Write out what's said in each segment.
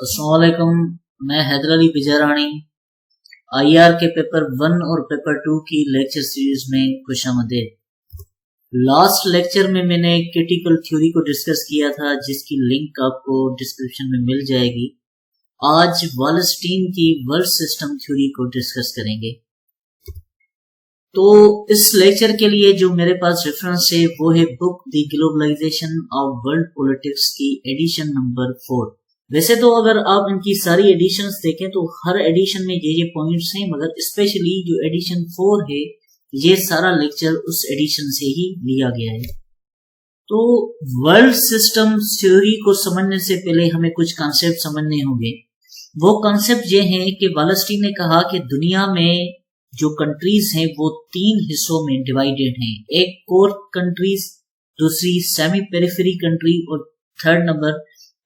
अस्सलाम वालेकुम। मैं हैदर अली बिजारानी आईआर के पेपर 1 और पेपर 2 की लेक्चर सीरीज में खुशामदीद। लास्ट लेक्चर में मैंने क्रिटिकल थ्योरी को डिस्कस किया था, जिसकी लिंक आपको डिस्क्रिप्शन में मिल जाएगी। आज वालस्टीन की वर्ल्ड सिस्टम थ्योरी को डिस्कस करेंगे। तो इस लेक्चर के लिए जो मेरे पास रेफरेंस है वो है book the globalization of world politics की एडिशन नंबर 4। वैसे तो अगर आप इनकी सारी एडिशंस देखें तो हर एडिशन में ये पॉइंट्स हैं, मगर स्पेशली जो एडिशन 4 है ये सारा लेक्चर उस एडिशन से ही लिया गया है। तो वर्ल्ड सिस्टम थ्योरी को समझने से पहले हमें कुछ कॉन्सेप्ट समझने होंगे। वो कॉन्सेप्ट ये हैं कि वालस्टीन ने कहा कि दुनिया में जो कंट्रीज हैं वो 3 हिस्सों में डिवाइडेड हैं। एक कोर कंट्रीज, दूसरी सेमी पेरिफेरी कंट्री और थर्ड नंबर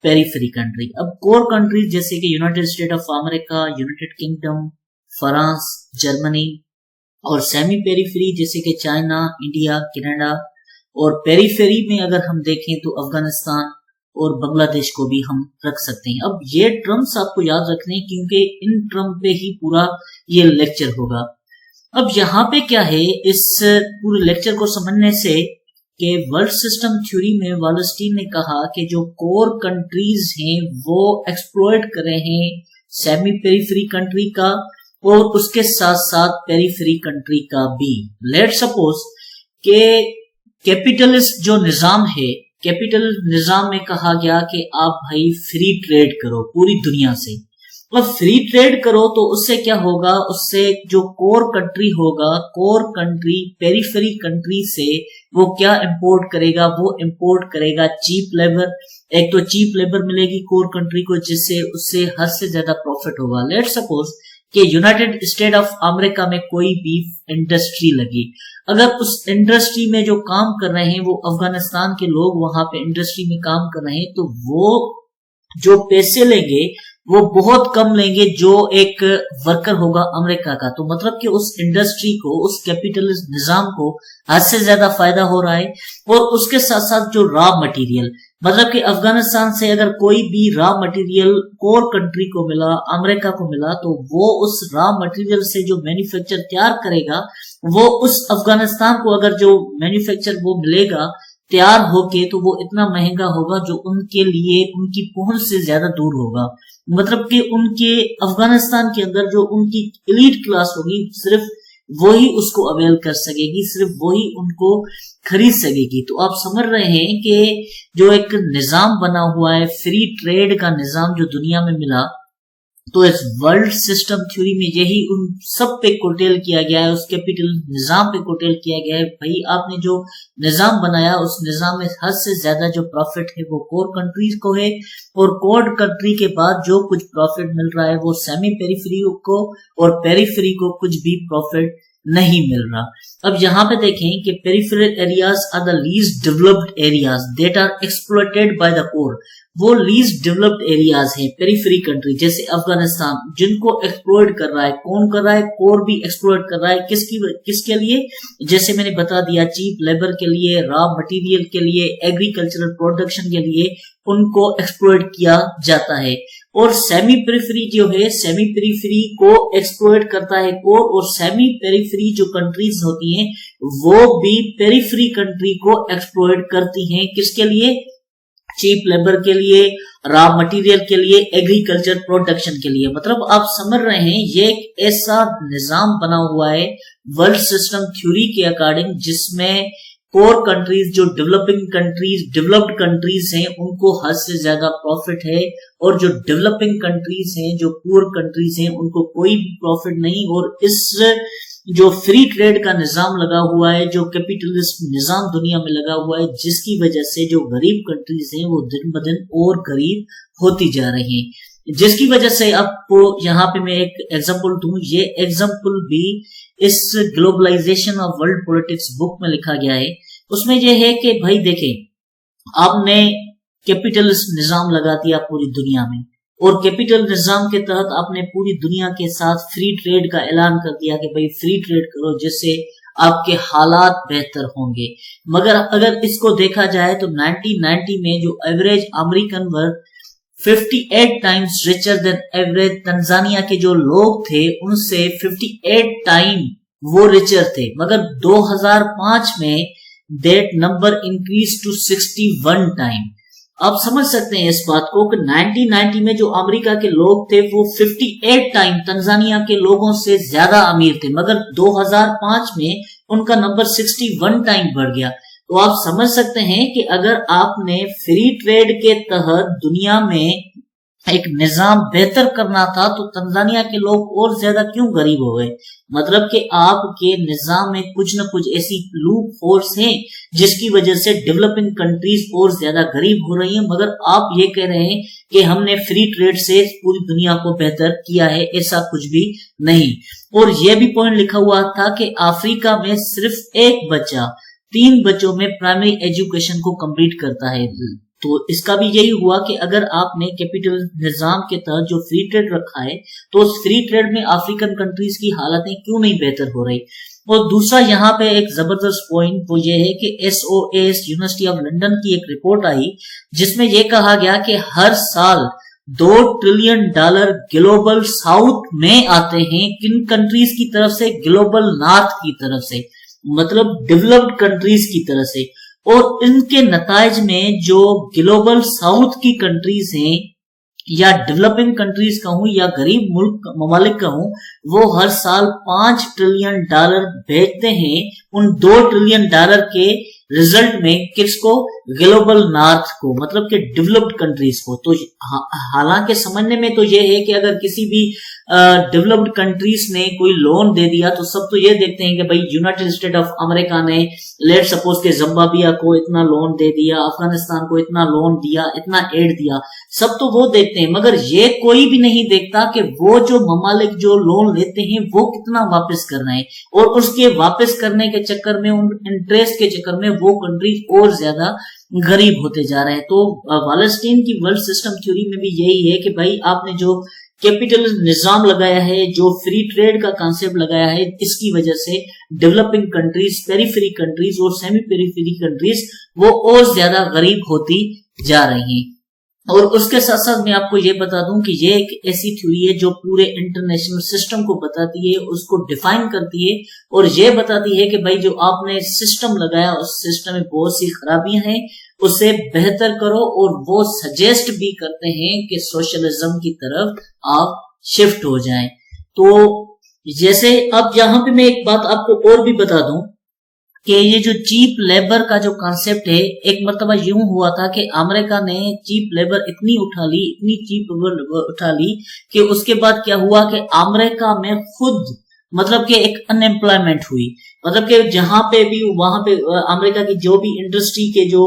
पेरिफेरी कंट्री। अब कोर कंट्रीज जैसे कि United State of America, United kingdom, France, Germany, और सेमी पेरिफेरी जैसे कि चाइना, इंडिया, कनाडा, और पेरिफेरी में अगर हम देखें तो अफगानिस्तान और बांग्लादेश को भी हम रख सकते हैं। अब ये टर्म्स आपको याद रखने हैं क्योंकि इन टर्म पे ही पूरा ये लेक्चर होगा। अब यहाँ पे क्या है, इस पूरे लेक्चर को समझने से कि वर्ल्ड सिस्टम थ्योरी में वालस्टीन ने कहा कि जो कोर कंट्रीज हैं वो एक्सप्लॉइट कर रहे हैं सेमी पेरिफेरी कंट्री का और उसके साथ साथ पेरिफेरी कंट्री का भी। लेट सपोज के कैपिटलिस्ट जो निजाम है, कैपिटल निजाम में कहा गया कि आप भाई फ्री ट्रेड करो पूरी दुनिया से। अब फ्री ट्रेड करो तो उससे क्या होगा, उससे जो कोर कंट्री होगा, कोर कंट्री पेरिफेरी कंट्री से वो क्या इंपोर्ट करेगा, वो इंपोर्ट करेगा चीप लेबर। एक तो चीप लेबर मिलेगी कोर कंट्री को, जिससे उससे हद से ज्यादा प्रॉफिट होगा। लेट सपोज कि यूनाइटेड स्टेट ऑफ अमेरिका में कोई भी इंडस्ट्री लगी, अगर उस इंडस्ट्री में जो काम कर रहे हैं वो अफगानिस्तान के लोग वहां पे इंडस्ट्री में काम कर रहे हैं, तो वो जो पैसे लेंगे वो बहुत कम लेंगे जो एक वर्कर होगा अमेरिका का। तो मतलब कि उस इंडस्ट्री को, उस कैपिटलिस्ट निजाम को हद से ज्यादा फायदा हो रहा है। और उसके साथ साथ जो रॉ मटेरियल, मतलब कि अफगानिस्तान से अगर कोई भी रॉ मटेरियल कोर कंट्री को मिला, अमेरिका को मिला, तो वो उस रॉ मटेरियल से जो मैन्युफैक्चर तैयार करेगा, वो उस अफगानिस्तान को अगर जो मैन्युफैक्चर वो मिलेगा तैयार होके, तो वो इतना महंगा होगा जो उनके लिए उनकी पहुंच से ज्यादा दूर होगा। मतलब कि उनके अफगानिस्तान के अंदर जो उनकी एलीट क्लास होगी सिर्फ वही उसको अवेल कर सकेगी, सिर्फ वही उनको खरीद सकेगी। तो आप समझ रहे हैं कि जो एक निजाम बना हुआ है फ्री ट्रेड का निजाम जो दुनिया में मिला, तो इस वर्ल्ड सिस्टम थ्योरी में यही उन सब पे कोटेल किया गया है, उस कैपिटल निजाम पे कोटेल किया गया है। भाई आपने जो निजाम बनाया उस निजाम में हद से ज्यादा जो प्रॉफिट है वो कोर कंट्रीज को है, और कोर कंट्री के बाद जो कुछ प्रॉफिट मिल रहा है वो सेमी पेरिफेरी को और पेरिफेरी को कुछ भी प्रॉफिट नहीं मिल रहा। अब यहाँ पे देखें कि peripheral areas are the least developed areas that are exploited by the core. वो लीस्ट डेवलप्ड एरियाज हैं पेरिफेरी कंट्री जैसे अफगानिस्तान, जिनको एक्सप्लॉइट कर रहा है। कौन कर रहा है? कोर भी एक्सप्लॉइट कर रहा है। किसके लिए? जैसे मैंने बता दिया, चीप लेबर के लिए, रॉ मटेरियल के लिए, एग्रीकल्चरल प्रोडक्शन के लिए उनको एक्सप्लॉइट किया जाता है। और सेमी पेरिफेरी जो है, सेमी पेरिफेरी को एक्सप्लॉइट करता है कोर, और सेमी पेरिफेरी जो कंट्रीज होती हैं वो भी पेरिफेरी कंट्री को एक्सप्लॉइट करती हैं। किसके लिए? चीप लेबर के लिए, रॉ मटेरियल के लिए, एग्रीकल्चर प्रोडक्शन के लिए। मतलब आप समझ रहे हैं ये एक ऐसा निजाम बना हुआ है वर्ल्ड सिस्टम थ्योरी के अकॉर्डिंग, जिसमें कोर कंट्रीज जो डेवलप्ड कंट्रीज हैं उनको हद से ज्यादा प्रॉफिट है, और जो डेवलपिंग कंट्रीज हैं, जो पुअर कंट्रीज हैं, उनको कोई भी प्रॉफिट नहीं। और इस जो फ्री ट्रेड का निजाम लगा हुआ है, जो कैपिटलिस्ट निजाम दुनिया में लगा हुआ है, जिसकी वजह से जो गरीब कंट्रीज हैं वो दिन ब दिन और गरीब होती जा रही हैं। जिसकी वजह से आपको यहाँ पे मैं एक एग्जांपल दूं, ये एग्जांपल भी इस globalization of world politics book में लिखा गया है। उसमें यह है कि भाई देखें, आपने कैपिटलिस्ट निजाम लगा दिया पूरी दुनिया में, और कैपिटल निजाम के तहत आपने पूरी दुनिया के साथ फ्री ट्रेड का ऐलान कर दिया कि भाई फ्री ट्रेड करो, जिससे आपके हालात बेहतर होंगे। मगर अगर इसको देखा जाए तो 1990 में जो एवरेज अमेरिकन वर्ग 58 times richer than average. Tanzania के जो लोग थे उनसे 58 टाइम वो रिचर थे, मगर 2005 में that number increase to 61 time. आप समझ सकते हैं इस बात को कि 1990 में जो अमेरिका के लोग थे वो 58 टाइम तंजानिया के लोगों से ज्यादा अमीर थे, मगर 2005 में उनका नंबर 61 टाइम बढ़ गया। तो आप समझ सकते हैं कि अगर आपने फ्री ट्रेड के तहत दुनिया में एक निजाम बेहतर करना था तो तंजानिया के लोग और ज्यादा क्यों गरीब हो गए। मतलब कि आपके निजाम में कुछ न कुछ ऐसी लूप होल्स हैं जिसकी वजह से डेवलपिंग कंट्रीज और ज्यादा गरीब हो रही हैं, मगर आप ये कह रहे हैं कि हमने फ्री ट्रेड से पूरी दुनिया को बेहतर किया है। ऐसा कुछ भी नहीं। और यह भी पॉइंट लिखा हुआ था कि अफ्रीका में सिर्फ एक बच्चा 3 बच्चों में प्राइमरी एजुकेशन को कंप्लीट करता है। तो इसका भी यही हुआ कि अगर आपने कैपिटल निजाम के तहत जो फ्री ट्रेड रखा है तो उस फ्री ट्रेड में अफ्रीकन कंट्रीज की हालतें क्यों नहीं बेहतर हो रही। और दूसरा यहाँ पे एक जबरदस्त पॉइंट वो ये है कि SOAS यूनिवर्सिटी ऑफ लंदन की एक रिपोर्ट आई जिसमें यह कहा गया कि हर साल $2 ट्रिलियन ग्लोबल साउथ में आते हैं। किन कंट्रीज की तरफ से? ग्लोबल नॉर्थ की तरफ से, मतलब डेवलप्ड कंट्रीज की तरफ से। और इनके नताइज में जो ग्लोबल साउथ की कंट्रीज हैं या डेवलपिंग कंट्रीज कहूं या गरीब मुल्क ममालिक कहूं, वो हर साल $5 ट्रिलियन भेजते हैं उन $2 ट्रिलियन के रिजल्ट में किसको? ग्लोबल नॉर्थ को, मतलब कि डेवलप्ड कंट्रीज को। तो हालांकि समझने में तो ये है कि अगर किसी भी डेवलप्ड कंट्रीज ने कोई लोन दे दिया तो सब तो ये देखते हैं कि भाई यूनाइटेड स्टेट ऑफ अमेरिका ने लेट सपोज के जिम्बाब्वे को इतना लोन दे दिया, अफगानिस्तान को इतना लोन दिया, इतना एड दिया, सब तो वो देखते हैं, मगर ये कोई भी नहीं देखता कि वो जो ममालिक जो लोन लेते हैं वो कितना वापस करना है, और उसके वापस करने के चक्कर में, उन इंटरेस्ट के चक्कर में वो कंट्रीज और ज्यादा गरीब होते जा रहे हैं। तो वालस्टीन की वर्ल्ड सिस्टम थ्योरी में भी यही है कि भाई आपने जो कैपिटल निजाम लगाया है, जो फ्री ट्रेड का कॉन्सेप्ट लगाया है, इसकी वजह से डेवलपिंग कंट्रीज, पेरिफेरी कंट्रीज और सेमी पेरिफेरी कंट्रीज वो और ज्यादा गरीब होती जा रही हैं। और उसके साथ साथ मैं आपको ये बता दूं कि ये एक ऐसी थ्योरी है जो पूरे इंटरनेशनल सिस्टम को बताती है, उसको डिफाइन करती है और ये बताती है कि भाई जो आपने सिस्टम लगाया उस सिस्टम में बहुत सी खराबियां हैं, उसे बेहतर करो। और वो सजेस्ट भी करते हैं कि सोशलिज्म की तरफ आप शिफ्ट हो जाएं। तो जैसे अब यहाँ पे मैं एक बात आपको और भी बता दूं कि ये जो चीप लेबर का जो कॉन्सेप्ट है, एक मर्तबा यूं हुआ था कि अमेरिका ने चीप लेबर इतनी उठा ली, इतनी चीप लेबर उठा ली कि उसके बाद क्या हुआ कि अमेरिका में खुद मतलब कि एक अनएम्प्लॉयमेंट हुई। मतलब कि जहां पे भी वहां पे अमेरिका की जो भी इंडस्ट्री के जो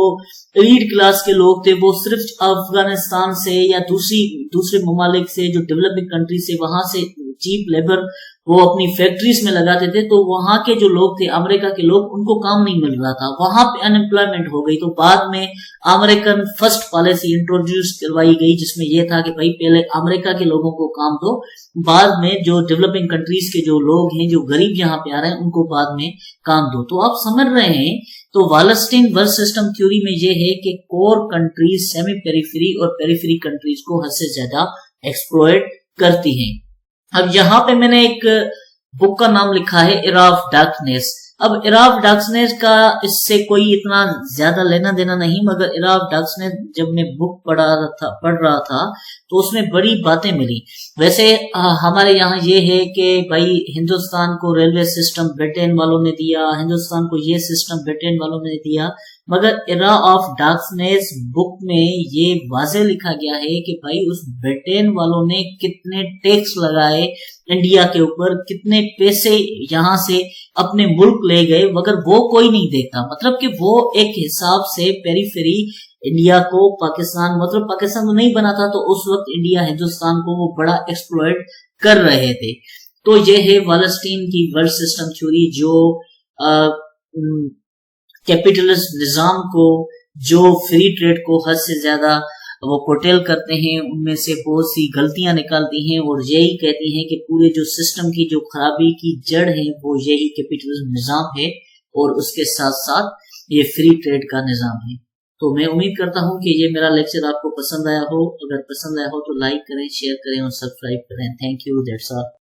एलीट क्लास के लोग थे वो सिर्फ अफगानिस्तान से या दूसरे ममालिक से, जो डेवलपिंग कंट्री से, वहां से चीप लेबर वो अपनी फैक्ट्रीज में लगाते थे। तो वहां के जो लोग थे, अमेरिका के लोग, उनको काम नहीं मिल रहा था, वहां पे अनएम्प्लॉयमेंट हो गई। तो बाद में अमेरिकन फर्स्ट पॉलिसी इंट्रोड्यूस करवाई गई जिसमें यह था कि भाई पहले अमेरिका के लोगों को काम दो, बाद में जो डेवलपिंग कंट्रीज के जो लोग हैं, जो गरीब यहाँ पे आ रहे हैं, उनको बाद में काम दो। तो आप समझ रहे हैं। तो वालस्टीन वर्ल्ड सिस्टम थ्योरी में यह है कि कोर कंट्रीज सेमी पेरिफेरी और पेरिफेरी कंट्रीज को हद से ज्यादा एक्सप्लॉइट करती हैं। अब यहाँ पे मैंने एक बुक का नाम लिखा है एरा ऑफ डार्कनेस। अब एरा ऑफ डार्कनेस का इससे कोई इतना ज्यादा लेना देना नहीं, मगर एरा ऑफ डार्कनेस जब मैं बुक पढ़ रहा था तो उसमें बड़ी बातें मिली। वैसे हमारे यहाँ ये है कि भाई हिंदुस्तान को रेलवे सिस्टम ब्रिटेन वालों ने दिया, हिंदुस्तान को ये सिस्टम ब्रिटेन वालों ने दिया, मगर एरा ऑफ डार्कनेस बुक में ये वाज़े लिखा गया है कि भाई उस ब्रिटेन वालों ने कितने टैक्स लगाए इंडिया के ऊपर, कितने पैसे यहाँ से अपने मुल्क ले गए, मगर वो कोई नहीं देखता। मतलब कि वो एक हिसाब से पेरिफेरी इंडिया को पाकिस्तान, मतलब पाकिस्तान तो नहीं बना था, तो उस वक्त इंडिया हिंदुस्तान को वो बड़ा एक्सप्लॉइट कर रहे थे। तो ये है वालस्टीन की वर्ल्ड सिस्टम थ्योरी, जो कैपिटलिस्ट निजाम को, जो फ्री ट्रेड को हद से ज्यादा वो कोटेल करते हैं, उनमें से बहुत सी गलतियां निकालती हैं और यही कहती हैं कि पूरे जो सिस्टम की जो खराबी की जड़ है वो यही कैपिटलिस्ट निजाम है और उसके साथ साथ ये फ्री ट्रेड का निजाम है। تو میں امید کرتا ہوں کہ یہ میرا لیکچر آپ کو پسند آیا ہو. اگر پسند آیا ہو تو لائک کریں، شیئر کریں اور سبسکرائب کریں. Thank you. That's all.